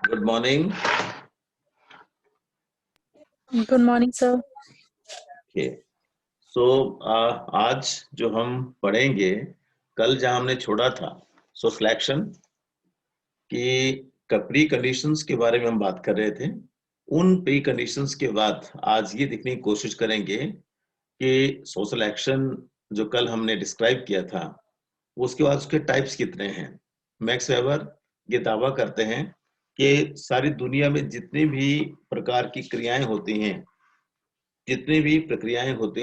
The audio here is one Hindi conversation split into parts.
Good morning. Good morning sir. Okay, so आज जो हम पढ़ेंगे, कल जहां हमने छोड़ा था सिलेक्शन की प्री कंडीशंस के बारे में हम बात कर रहे थे। उन प्री कंडीशंस के बाद आज ये देखने की कोशिश करेंगे कि सोशल एक्शन जो कल हमने डिस्क्राइब किया था उसके बाद उसके टाइप्स कितने हैं। मैक्स वेबर ये दावा करते हैं कि सारी दुनिया में जितनी भी प्रकार की क्रियाएं होती हैं, जितनी भी क्रियाएं होती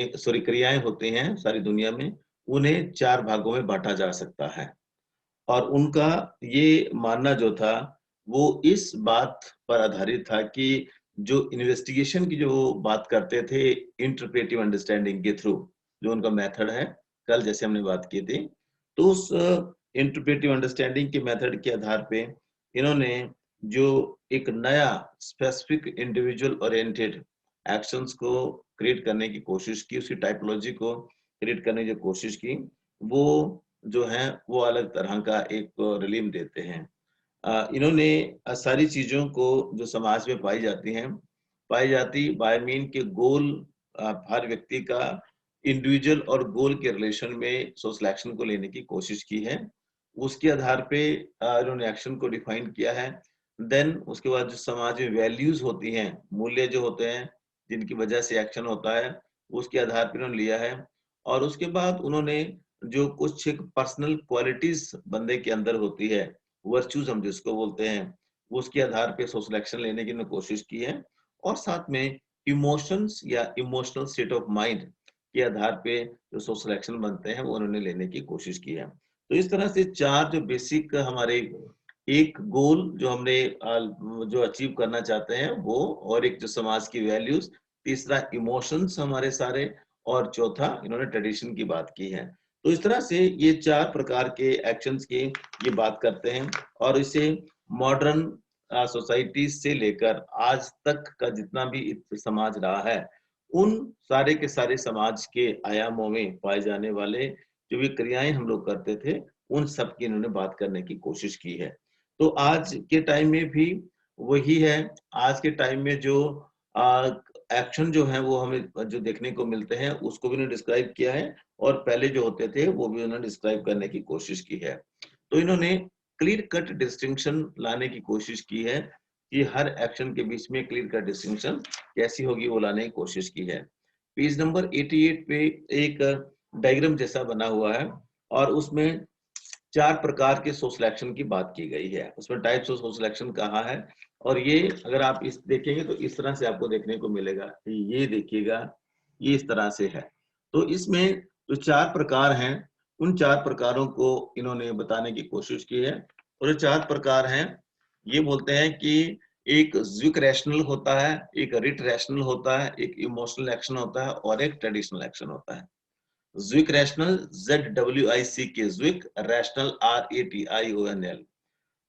हैं सारी दुनिया में, उन्हें 4 भागों में बांटा जा सकता है। और उनका ये मानना जो था वो इस बात पर आधारित था कि जो इन्वेस्टिगेशन की जो बात करते थे इंटरप्रेटिव अंडरस्टैंडिंग के थ्रू, जो उनका मेथड है, कल जैसे हमने बात की थी, तो उस इंटरप्रेटिव अंडरस्टैंडिंग के मेथड के आधार पे इन्होंने जो एक नया स्पेसिफिक इंडिविजुअल ओरिएंटेड एक्शंस को क्रिएट करने की कोशिश की, उसकी टाइपोलॉजी को क्रिएट करने की कोशिश की, वो जो है वो अलग तरह का एक रिलीम देते हैं। इन्होंने सारी चीजों को जो समाज में पाई जाती बाय मीन के गोल, हर व्यक्ति का इंडिविजुअल और गोल के रिलेशन में सोशल एक्शन को लेने की कोशिश की है। उसके आधार पे इन्होंने एक्शन को डिफाइन किया है। देन उसके बाद जो समाज में वैल्यूज होती हैं, मूल्य जो होते हैं जिनकी वजह से एक्शन होता है, उसके आधार पर इन्होंने लिया है। और उसके बाद उन्होंने जो कुछ एक पर्सनल क्वालिटीज बंदे के अंदर होती है, वर्च्यूज हम जिसको बोलते हैं, उसके आधार पे सोशल एक्शन लेने की उन्होंने कोशिश की है। और साथ में इमोशंस या इमोशनल स्टेट ऑफ माइंड के आधार पे जो सोशल एक्शन बनते हैं वो उन्होंने लेने की कोशिश की है। तो इस तरह से 4 जो बेसिक हमारे एक गोल जो हमने जो अचीव करना चाहते हैं वो, और एक जो समाज की वैल्यूज, तीसरा इमोशंस हमारे सारे, और चौथा इन्होंने ट्रेडिशन की बात की है। तो इस तरह से ये 4 प्रकार के एक्शंस की ये बात करते हैं। और इसे मॉडर्न सोसाइटी से लेकर आज तक का जितना भी समाज रहा है, उन सारे के सारे समाज के आयामों में पाए जाने वाले जो भी क्रियाएं हम लोग करते थे, उन सब की इन्होंने बात करने की कोशिश की है। तो आज के टाइम में भी वही है। आज के टाइम में जो एक्शन जो है वो हमें जो देखने को मिलते हैं उसको भी इन्होंने डिस्क्राइब किया है, और पहले जो होते थे वो भी उन्होंने डिस्क्राइब करने की कोशिश की है। तो इन्होंने क्लियर कट डिस्टिंक्शन लाने की कोशिश की है कि हर एक्शन के बीच में क्लियर कट डिस्टिंक्शन कैसी होगी वो लाने की कोशिश की है। पेज नंबर 88 पे एक डायग्राम जैसा बना हुआ है, और उसमें 4 प्रकार के सोशल एक्शन की बात की गई है। उसमें टाइप्स ऑफ सोशल एक्शन कहा है, और ये अगर आप इस देखेंगे तो इस तरह से आपको देखने को मिलेगा। ये देखिएगा, ये इस तरह से है। तो इसमें जो 4 प्रकार हैं, उन 4 प्रकारों को इन्होंने बताने की कोशिश की है। और जो 4 प्रकार हैं, ये बोलते हैं कि एक ज्विक रैशनल होता है, एक रिट रैशनल होता है, एक इमोशनल एक्शन होता है, और एक ट्रेडिशनल एक्शन होता है। Zweck rational ZWICK, zweck rational RATIONL।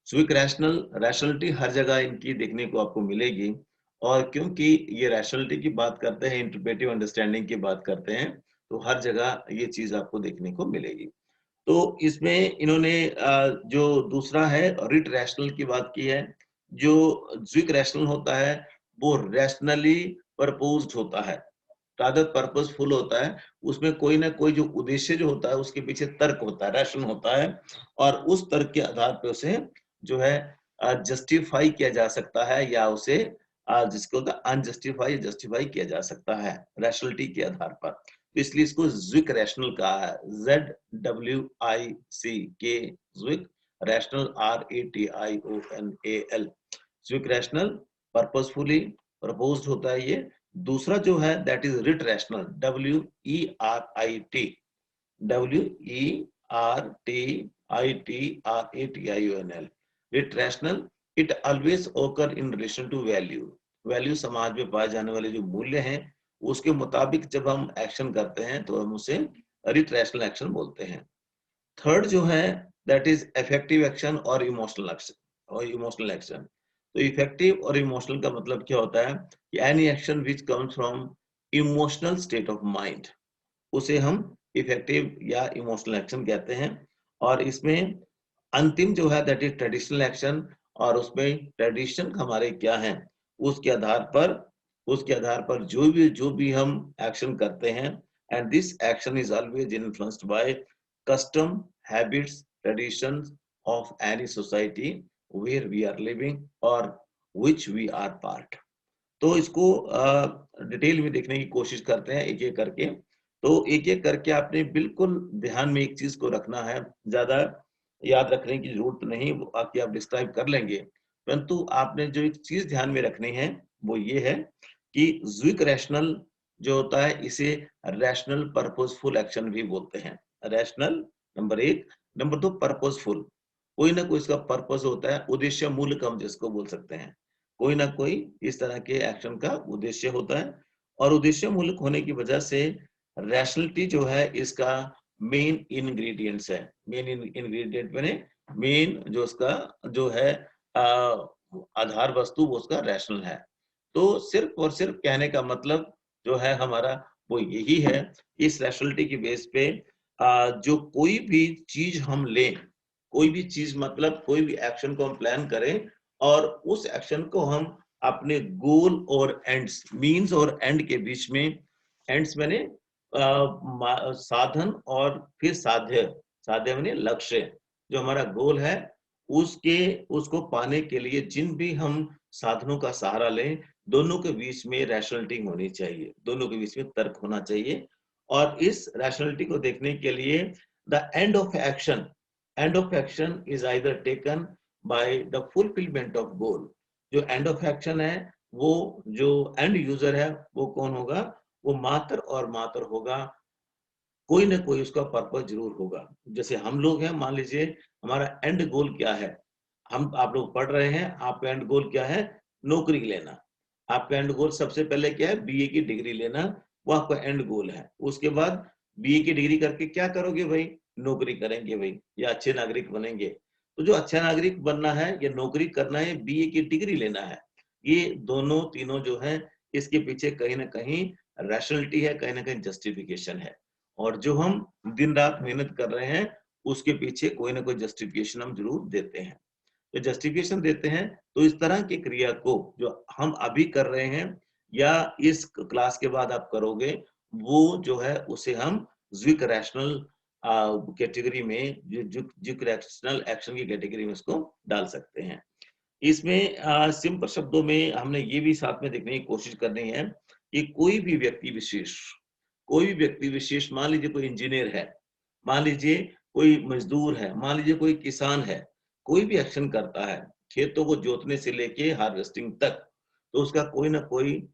Zweck rational, rationality हर जगह इनकी देखने को आपको मिलेगी। और क्योंकि ये रैशनलिटी की बात करते हैं, इंटरप्रेटिव अंडरस्टैंडिंग की बात करते हैं, तो हर जगह ये चीज आपको देखने को मिलेगी। तो इसमें इन्होंने जो दूसरा है रिट रैशनल की बात की है। जो ज्विक रैशनल होता है वो रैशनली परपोज्ड होता है, रादर पर्पसफुल होता है। उसमें कोई ना कोई जो उद्देश्य जो होता है उसके पीछे तर्क होता है, रैशन होता है, और उस तर्क के आधार पे उसे जो है जस्टिफाई किया जा सकता है, या उसे जिसको अनजस्टिफाई जस्टिफाई किया जा सकता है रैशनलिटी के आधार पर। तो इसलिए इसको ज्विक रैशनल कहा है, ZWICK, zweck rational RATIONAL। Zweck rational purposefully proposed होता है ये। दूसरा जो है that is wert rational, WERITRATIONL। Wert rational, it always occur in relation to value. Value समाज में पाए जाने वाले जो मूल्य हैं उसके मुताबिक जब हम एक्शन करते हैं तो हम उसे रिट रैशनल एक्शन बोलते हैं। थर्ड जो है दैट इज इफेक्टिव एक्शन और इमोशनल एक्शन। तो इफेक्टिव और इमोशनल का मतलब क्या होता है कि any action which comes from emotional state of mind, उसे हम इफेक्टिव या इमोशनल एक्शन कहते हैं। और इसमें अंतिम जो है दैट इज ट्रेडिशनल एक्शन, और उसमें ट्रेडिशन हमारे क्या हैं, उसके आधार पर जो भी हम एक्शन करते हैं, and this action is always influenced by custom, habits, traditions of any society where we are living और व्हिच वी आर पार्ट। तो इसको डिटेल में देखने की कोशिश करते हैं एक-एक करके। तो एक-एक करके आपने बिल्कुल ध्यान में एक चीज़ को रखना है, ज़्यादा याद रखने की ज़रूरत नहीं, वो बाकी आप डिस्क्राइब कर लेंगे। परंतु आपने जो एक चीज़ ध्यान में रखनी है, वो ये है कि ज़्विक रैशनल जो होता है, इसे रैशनल पर्पसफुल एक्शन भी बोलते हैं। Rational number 1, number 2 purposeful. कोई ना कोई इसका पर्पस होता है, उद्देश्य मूल्य हम जिसको बोल सकते हैं। कोई ना कोई इस तरह के एक्शन का उद्देश्य होता है और उद्देश्य मूलक होने की वजह से रैशनलिटी जो है इसका मेन इंग्रेडिएंट्स है। मेन इंग्रेडिएंट माने मेन जो उसका जो है आधार वस्तु वो उसका रैशनल है। तो सिर्फ और सिर्फ कहने का मतलब जो है हमारा वो यही है, इस रैशनलिटी की बेस पे जो कोई भी चीज हम लें, कोई भी चीज मतलब कोई भी एक्शन को हम प्लान करें और उस एक्शन को हम अपने गोल और एंड्स, मीन्स और एंड के बीच में, एंड्स माने साधन और फिर साध्य, साध्य माने लक्ष्य, जो हमारा गोल है उसके उसको पाने के लिए जिन भी हम साधनों का सहारा लें, दोनों के बीच में रैशनलिटी होनी चाहिए, दोनों के बीच में तर्क होना चाहिए। और इस रैशनलिटी को देखने के लिए the end of action is either taken by the fulfilment of goal. जो एंड ऑफ एक्शन है वो जो एंड यूजर है वो कौन होगा, वो मात्र और मात्र होगा, कोई ना कोई उसका पर्पस जरूर होगा। जैसे हम लोग हैं, मान लीजिए हमारा एंड गोल क्या है, हम आप लोग पढ़ रहे हैं, आपका एंड गोल क्या है, नौकरी लेना। आपका एंड गोल सबसे पहले क्या है, बीए की डिग्री लेना, वो आपका एंड गोल है। उसके बाद बीए की डिग्री करके क्या करोगे भाई, नौकरी करेंगे भाई, या अच्छे नागरिक बनेंगे। तो जो अच्छा नागरिक बनना है या नौकरी करना है, बीए की डिग्री लेना है, ये दोनों तीनों जो है इसके पीछे कहीं ना कहीं रैशनलिटी है, कहीं ना कहीं जस्टिफिकेशन है। और जो हम दिन रात मेहनत कर रहे हैं उसके पीछे कोई ना कोई जस्टिफिकेशन हम जरूर देते हैं। तो जस्टिफिकेशन देते हैं तो इस तरह की क्रिया को जो हम अभी कर रहे हैं या इस क्लास के बाद आप करोगे, वो जो है उसे हम ज्विक रैशनल कैटेगरी में, ज्विक रैशनल एक्शन की कैटेगरी में इसको डाल सकते हैं। इसमें सिंपल शब्दों में हमने ये भी साथ में देखने की कोशिश करनी है कि कोई भी व्यक्ति विशेष, मान लीजिए कोई इंजीनियर है, मान लीजिए कोई मजदूर है, मान लीजिए कोई किसान है, कोई भी एक्शन करता है खेतों को जोतने से लेके हार्वेस्टिंग तक, तो उसका कोई ना कोई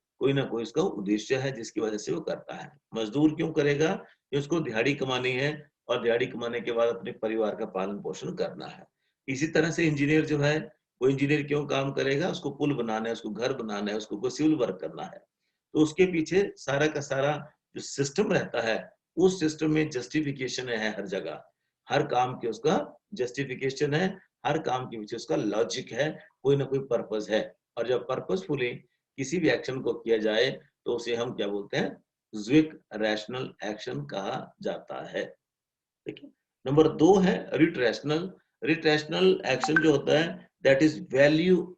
उसका उद्देश्य है जिसकी वजह से वो करता है। मजदूर क्यों करेगा, कि उसको दिहाड़ी कमानी है और दिहाड़ी कमाने के बाद अपने परिवार का पालन पोषण करना है। इसी तरह से इंजीनियर जो है, वो इंजीनियर क्यों काम करेगा, उसको पुल बनाना है, उसको घर बनाना है, उसको कोई सिविल वर्क करना है। तो उसके पीछे सारा का सारा जो सिस्टम रहता है, उस सिस्टम में जस्टिफिकेशन है हर जगह, हर काम के उसका जस्टिफिकेशन है, हर काम के पीछे उसका लॉजिक है, कोई ना कोई पर्पस है। और जब पर्पसफुली किसी भी एक्शन को किया जाए तो उसे हम क्या बोलते हैं, ज्विक रैशनल एक्शन कहा जाता है। देखिए, नंबर 2 है writ rational. Writ rational action जो होता है, that is value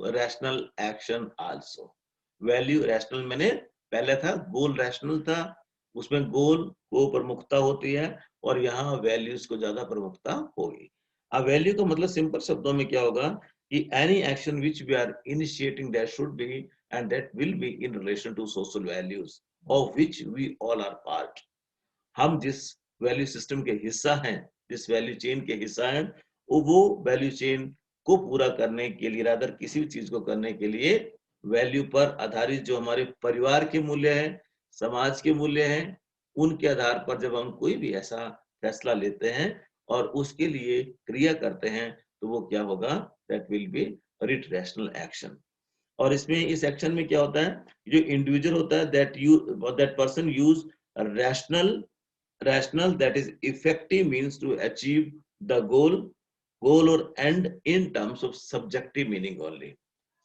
rational action also. Value rational मैंने पहले था गोल रैशनल था, उसमें गोल को प्रमुखता होती है और यहाँ वैल्यूज को ज्यादा प्रमुखता होगी। अब वैल्यू का मतलब सिंपल शब्दों में क्या होगा कि any action which we are initiating that should be and that will be in relation to social values of which we all are part. हम जिस वैल्यू सिस्टम के हिस्सा हैं, जिस वैल्यू चेन के हिस्सा हैं, वो वैल्यू चेन को पूरा करने के लिए, रादर किसी भी चीज को करने के लिए वैल्यू पर आधारित जो हमारे परिवार के मूल्य हैं, समाज के मूल्य हैं, उनके आधार पर जब हम कोई भी ऐसा फैसला लेते हैं और उसके लिए क्रिया करते हैं, तो वो क्या होगा, that will B writ rational action. और इसमें इस एक्शन में क्या होता है, जो इंडिविजुअल होता है that person use rational that is effective means to achieve the goal or end in terms of subjective meaning only।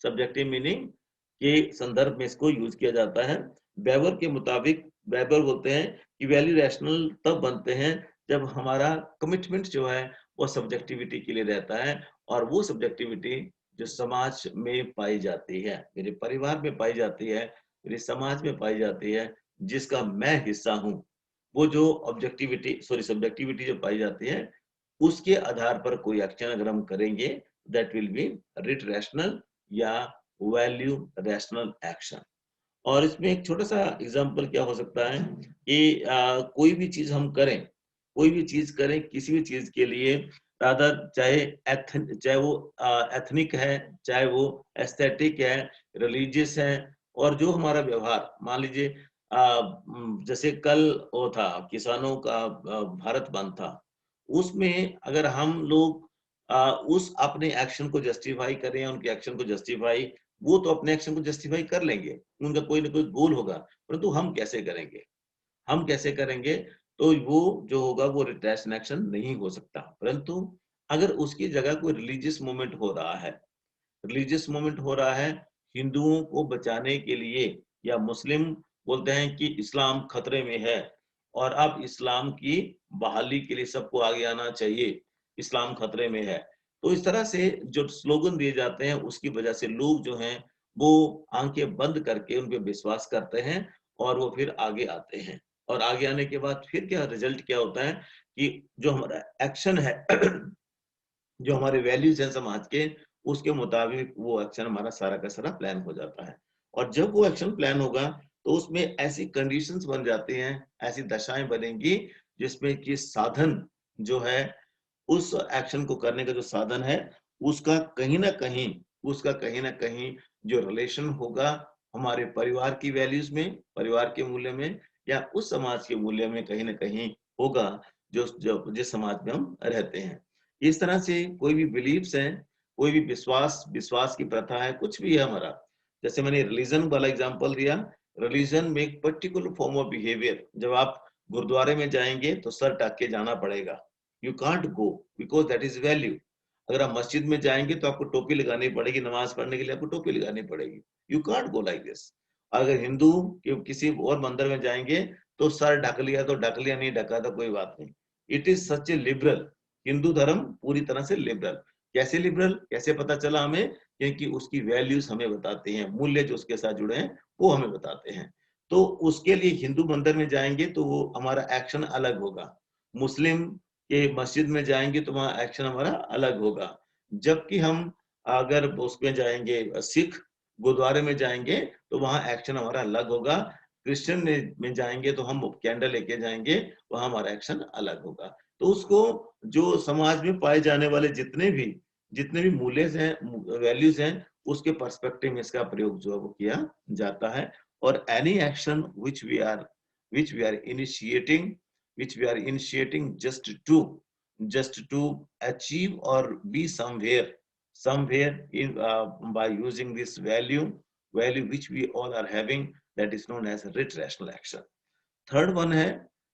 subjective meaning के संदर्भ में इसको यूज किया जाता है। वेबर के मुताबिक, वेबर बोलते हैं कि वैल्यू रैशनल तब बनते हैं जब हमारा कमिटमेंट जो है वो सब्जेक्टिविटी के लिए रहता है, और वो सब्जेक्टिविटी जो समाज में पाई जाती है, मेरे परिवार में पाई जाती है, मेरे समाज में पाई जाती है, जिसका मैं हिस्सा हूँ, वो जो सब्जेक्टिविटी जो पाई जाती है, उसके आधार पर कोई एक्शन अगर हम करेंगे, that will B writ rational या वैल्यू रैशनल एक्शन। और इसमें एक छोटा-सा एग्ज़ाम्पल क्या हो सकता है कि कोई भी चीज़ हम करें, कोई भी चीज़ करें, किसी भी चीज़ के लिए रादर चाहे वो एथनिक है, चाहे वो एस्थेटिक है, रिलीजियस है, और जो हमारा व्यवहार मान लीजिए जैसे कल वो था किसानों का भारत बंद था, उसमें अगर हम लोग उस अपने एक्शन को जस्टिफाई करें, उनके एक्शन को जस्टिफाई, वो तो अपने एक्शन को जस्टिफाई कर लेंगे, उनका कोई ना कोई गोल होगा, परंतु हम कैसे करेंगे? हम कैसे करेंगे? तो वो जो होगा वो रिट्रेशन एक्शन नहीं हो सकता। परंतु अगर उसकी जगह कोई रिलीजियस मूवमेंट हो रहा है, रिलीजियस मूवमेंट हो रहा है हिंदुओं को बचाने के लिए, या मुस्लिम बोलते हैं कि इस्लाम खतरे में है और अब इस्लाम की बहाली के लिए सबको आगे आना चाहिए, इस्लाम खतरे में है। तो इस तरह से जो स्लोगन दिए जाते हैं उसकी वजह से लोग जो हैं वो आंखें बंद करके उन पे विश्वास करते हैं और वो फिर आगे आते हैं। और आगे आने के बाद फिर क्या रिजल्ट क्या होता है कि जो हमारा एक्शन है जो हमारे वैल्यूज हैं समाज के, उसके मुताबिक वो एक्शन हमारा सारा का सारा प्लान हो जाता है। और जब वो एक्शन प्लान होगा, तो उसमें ऐसी कंडीशंस बन जाती हैं, ऐसी दशाएँ बनेंगी, जिसमें कि साधन जो है, उस एक्शन को करने का जो साधन है, उसका कहीं न कहीं जो रिलेशन होगा, हमारे परिवार की वैल्यूज में, परिवार के मूल्य में, या उस समाज के मूल्य में कहीं न कहीं होगा, जो जो जिस समाज में हम रहते हैं। इस तरह से कोई भी बिलीफ्स हैं, कोई भी विश्वास की प्रथा है, कुछ भी है हमारा। जैसे मैंने रिलीजन वाला एग्जांपल दिया, रिलीजन में एक पर्टिकुलर फॉर्म ऑफ बिहेवियर, जब आप गुरुद्वारे में जाएँगे तो सर ढक के जाना पड़ेगा। You can't go because that is value. अगर आप मस्जिद में जाएँगे तो आपको टोपी लगानी पड़ेगी, नमाज़ पढ़ने के लिए आपको टोपी लगानी पड़ेगी। You can't go like this. अगर हिंदू के किसी और मंदिर में जाएँगे तो सर ढक लिया तो ढक लिया, नहीं ढका तो कोई बात नहीं। It is such A liberal, Hindu धर्म पूरी तरह से लिबरल। कैसे लिबरल? कैसे पता चला हमें? क्योंकि उसकी वैल्यूज़ हमें बताती हैं, मूल्य जो उसके साथ जुड़े हैं, वो हमें बताते हैं। तो उसके लिए हिंदू मंदिर में जाएँगे तो वो हमारा एक्शन अलग होगा। मुस्लिम के मस्जिद में जाएँगे तो वहाँ एक्शन हमारा अलग होगा। जबकि हम अगर उसमें जाएँगे सिख गुरुद्वारे में जाएँगे तो वहाँ एक्शन हमारा अलग होगा। क्रिश्चियन में जाएँगे तो हम कैंडल लेके जाएँगे, वहाँ हमारा एक्शन अलग होगा। तो उसको जो समाज में पाए जाने वाले जितने भी मूल्यज़ हैं, वैल्यूज़ हैं, उसके पर्सपेक्टिव में इसका प्रयोग जो है वो किया जाता है। और any action which we are initiating just to achieve or be somewhere by using this value which we all are having, that is known as rich rational action. Third one है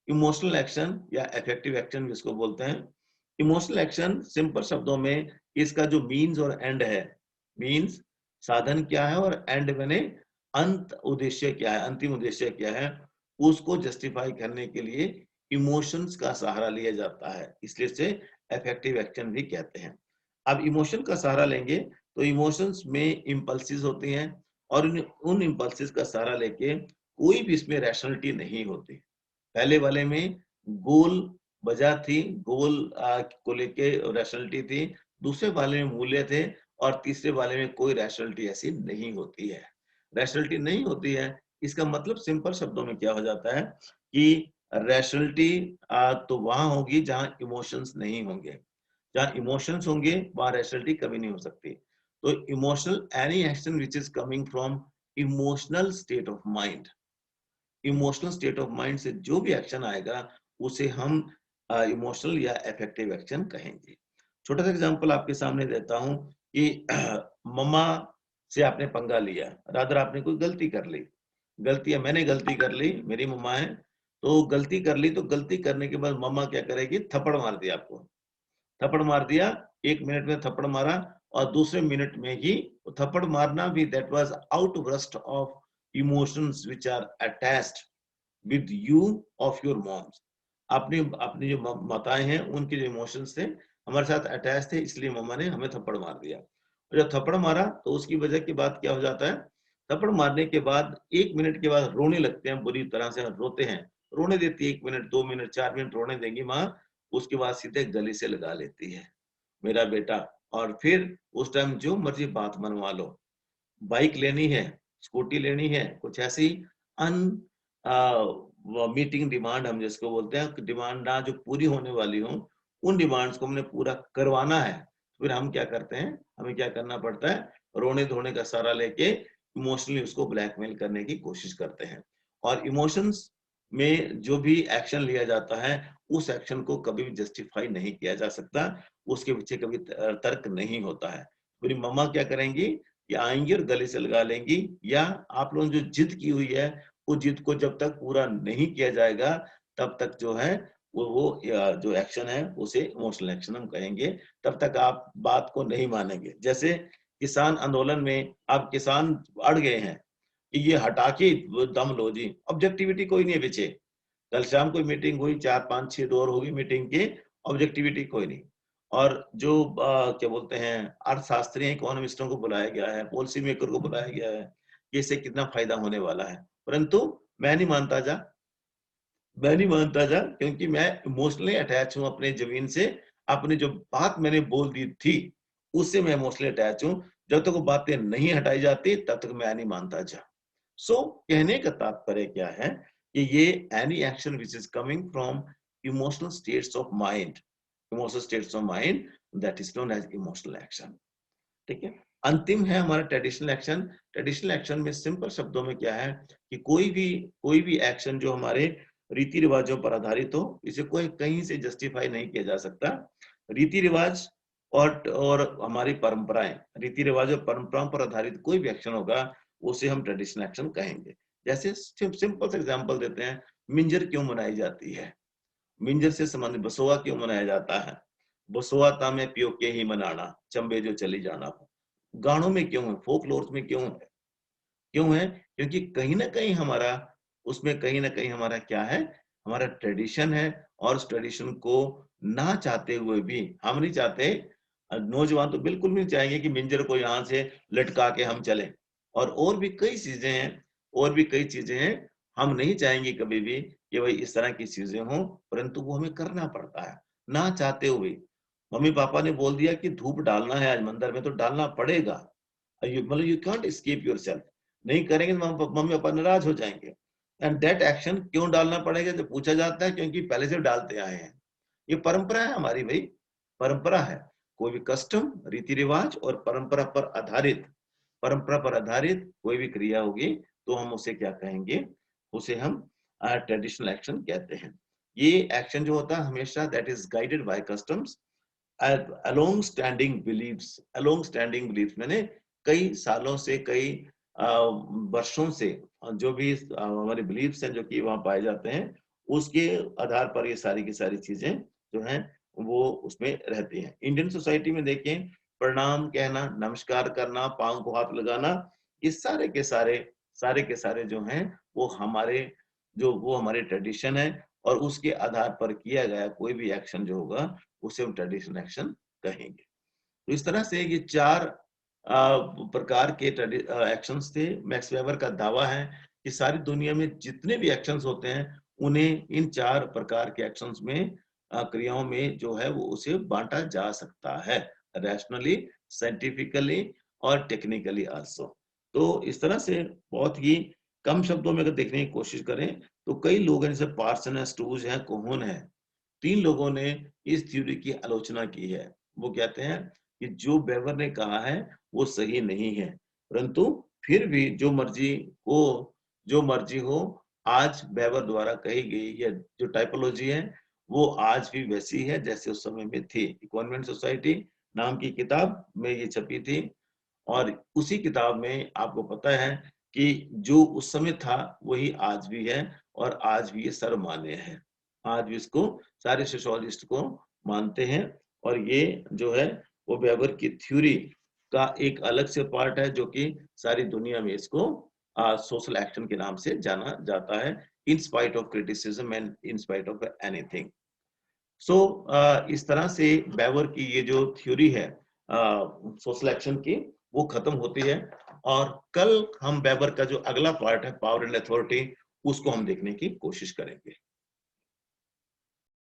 इमोशनल एक्शन या इफेक्टिव एक्शन जिसको बोलते हैं। इमोशनल एक्शन सिंपल शब्दों में इसका जो मीन्स और एंड है, मीन्स साधन क्या है और एंड मैंने अंत उद्देश्य क्या है, अंतिम उद्देश्य क्या है, उसको जस्टिफाई करने के लिए इमोशंस का सहारा लिया जाता है, इसलिए इसे इफेक्टिव एक्शन भी कहते हैं। अब इमोशन का सहारा लेंगे तो इमोशंस में इम्पल्सिस होती हैं, और उन इम्पल्सिस का सहारा लेके कोई भी इसमें रैशनलिटी नहीं होती। पहले वाले में गोल वजह थी, गोल को लेके रैशनलिटी थी, दूसरे वाले में मूल्य थे, और तीसरे वाले में कोई रैशनलिटी ऐसी नहीं होती है। रैशनलिटी नहीं होती है, इसका मतलब सिंपल शब्दों में क्या हो जाता है कि रैशनलिटी तो वहाँ होगी जहाँ इमोशंस नहीं होंगे। जहाँ इमोशंस होंगे वहाँ रैशनलिटी कभी नहीं हो सकती। तो emotional any action which is coming from emotional state of mind, emotional state of mind से जो भी एक्शन आएगा उसे हम इमोशनल या इफेक्टिव एक्शन कहेंगे। छोटा सा एग्जांपल आपके सामने देता हूँ कि मम्मा से आपने पंगा लिया, रादर आपने कोई गलती कर ली, मैंने गलती कर ली, मेरी मम्मा है, तो गलती कर ली, तो गलती करने के बाद मम्मा क्या करेगी, थप्पड़ मार दिया आपको, थप्पड़ मार दिया, 1 मिनट में थप्पड़ मारा, और दूसरे मिनट में ही थप्पड़ मारना भी that was outburst of emotions which are attached with you of your moms. अपनी अपनी जो माताएं हैं उनके जो इमोशंस थे, हमारे साथ अटैच थे, इसलिए मम्मा ने हमें थप्पड़ मार दिया। और जब थप्पड़ मारा तो उसकी वजह के बाद क्या हो जाता है, थप्पड़ मारने के बाद 1 मिनट के बाद रोने लगते हैं, बुरी तरह से रोते हैं। रोने देती है 1 मिनट, 2 मिनट, 4 मिनट रोने देंगी माँ, उसके बाद सीधे गले से लगा लेती है, मेरा बेटा। और फिर उस टाइम जो मर्ज़ी बात मनवा लो। बाइक लेनी है, स्कूटी लेनी है, कुछ ऐसी अन मीटिंग डिमांड हम जिसको बोलते हैं, कि डिमांड ना जो पूरी होने वाली हो, उन डिमांड्स को हमने पूरा करवाना है। फिर हम क्या करते हैं, हमें क्या करना पड़ता है, रोने-धोने का सहारा लेके इमोशनली उसको ब्लैकमेल करने की कोशिश करते हैं। और इमोशंस में जो भी एक्शन लिया जाता है, उस एक्शन को कभी भी जस्टिफाई नहीं किया जा सकता, उसके पीछे कभी तर्क नहीं होता है। मेरी मम्मा क्या करेंगी, या आएँगी और गले से लगा लेंगी, या आप लोगों ने जो जिद की हुई है, उस जिद को जब तक पूरा नहीं किया जाएगा, तब तक जो है वो या जो एक्शन है उसे इमोशनल एक्शन हम कहेंगे, तब तक आप बात को नहीं मानेंगे। जैसे किसान आंदोलन में अब किसान अड़ गए हैं कि ये हटा के वो दम लो जी, ऑब्जेक्टिविटी कोई नहीं है पीछे। कल शाम कोई मीटिंग हुई, 4, 5, 6 दौर हो गई मीटिंग के, ऑब्जेक्टिविटी कोई नहीं। और जो क्या बोलते हैं, अर्थशास्त्री, इकोनॉमिस्टों को बुलाया गया है, पॉलिसी मेकर को बुलाया गया है, कि इससे कितना फ़ायदा होने वाला है। परंतु मैं नहीं मानता जा, मैं नहीं मानता जा, क्योंकि मैं इमोशनली अटैच हूँ अपने ज़मीन से, अपनी जो बात मैंने बोल दी थी, उससे मैं इमोशनली अटैच हूँ। जब तक वो बातें नहीं हटाई जाती, तब तक मैं नहीं मानता जा। सो कहने का तात्पर्य क्या है, कि ये any action which is coming from emotional states of mind, emotional states of mind, that is known as emotional action. ठीक है। अंतिम है हमारा ट्रेडिशनल एक्शन। ट्रेडिशनल एक्शन में सिंपल शब्दों में क्या है, कि कोई भी एक्शन जो हमारे रीति रिवाजों पर आधारित हो, इसे कोई कहीं से जस्टिफाई नहीं किया जा सकता। रीति रिवाज और हमारी परंपराएं, रीति रिवाज और परंपराओं पर आधारित कोई भी एक्शन होगा, उसे हम ट्रेडिशनल एक्शन कहेंगे। जैसे सिंपल सा एग्जांपल देते हैं, मिंजर क्यों मनाई जाती है, मिंजर से संबंधित बसोआ क्यों मनाया जाता है, बसोआ तामे पियो के ही मनाना, चंबे जो चली जाना हो। गानों में क्यों है, फोकलोर्स में क्यों है, क्यों है? क्योंकि कहीं न कहीं हमारा, उसमें कहीं न कहीं हमारा क्या है, हमारा ट्रेडिशन है। और उस ट्रेडिशन को ना चाहते हुए भी, हम नहीं चाहते, नौजवान तो बिल्कुल नहीं चाहेंगे कि मिंजर को यहाँ से लटका के हम चलें। और भी कई चीज़ें हैं, और भी कई चीज़ें हैं, हम नहीं चाहेंगे कभी भी कि भई इस तरह की चीज़ें हों, परंतु वो हमें करना पड़ता है, ना चाहते हुए। मम्मी-पापा ने बोल दिया कि धूप डालना है आज मंदिर में, तो डालना पड़ेगा। यू मतलब यू कांट एस्केप योरसेल्फ। नहीं करेंगे तो मम्मी पापा नाराज हो जाएंगे। एंड दैट एक्शन क्यों डालना पड़ेगा, जब पूछा जाता है, क्योंकि पहले से डालते आए हैं। ये परंपरा है हमारी भाई, परंपरा है। कोई भी कस्टम, रीति रिवाज और परंपरा पर आधारित कोई भी क्रिया होगी, तो हम उसे क्या कहेंगे, उसे हम ट्रेडिशनल एक्शन कहते हैं। ये एक्शन जो होता है हमेशा that is guided by customs, a long standing beliefs. A long standing beliefs मैंने कई सालों से, कई वर्षों से जो भी हमारे बिलीव्स हैं जो कि वहाँ पाए जाते हैं, उसके आधार पर ये सारी की सारी चीजें जो हैं वो उसमें रहती हैं। इंडियन सोसाइटी में देखें, प्रणाम कहना, नमस्कार करना, पाँव को हाथ लगाना, ये सारे के सारे जो हैं वो हमारे ट्रेडिशन है। और उसके आधार पर किया गया कोई भी एक्शन जो होगा, उसे हम ट्रेडिशनल एक्शन कहेंगे। तो इस तरह से ये 4 प्रकार के एक्शंस थे। मैक्स वेबर का दावा है कि सारी दुनिया में जितने भी एक्शंस होते हैं, उन्हें इन 4 प्रकार के एक्शंस में, क्रियाओं में जो है वो उसे बाँटा जा सकता है, रैशनली, साइंटिफिकली और टेक्निकली आल्सो। तो इस तरह से बहुत ही कम शब्दों में अगर देखने की कोशिश करें, तो कई लोग हैं, जैसे पार्सन है, स्टूज है, कोहन है, 3 लोगों ने इस थ्योरी की आलोचना की है। वो कहते हैं कि जो वेबर ने कहा है वो सही नहीं है, परंतु फिर भी जो मर्जी हो, आज वेबर द्वारा कही गई ये जो टाइपोलॉजी है, वो आज भी वैसी है जैसे उस समय में थी। कॉन्वेंट सोसाइटी नाम की किताब में ये छपी थी। और उसी किताब में आपको पता है कि जो उस समय था वही आज भी है, और आज भी ये सर्वमान्य है। आज भी इसको सारे सोशियोलॉजिस्ट को मानते हैं। और ये जो है वो वेबर की थ्योरी का एक अलग से पार्ट है, जो कि सारी दुनिया में इसको सोशल एक्शन के नाम से जाना जाता है, in spite of criticism and in spite of anything. So इस तरह से बेवर की ये जो थ्योरी है सोर्स सिलेक्शन की, वो खत्म होती है, और कल हम बेवर का जो अगला पार्ट है पावर एंड अथॉरिटी, उसको हम देखने की कोशिश करेंगे।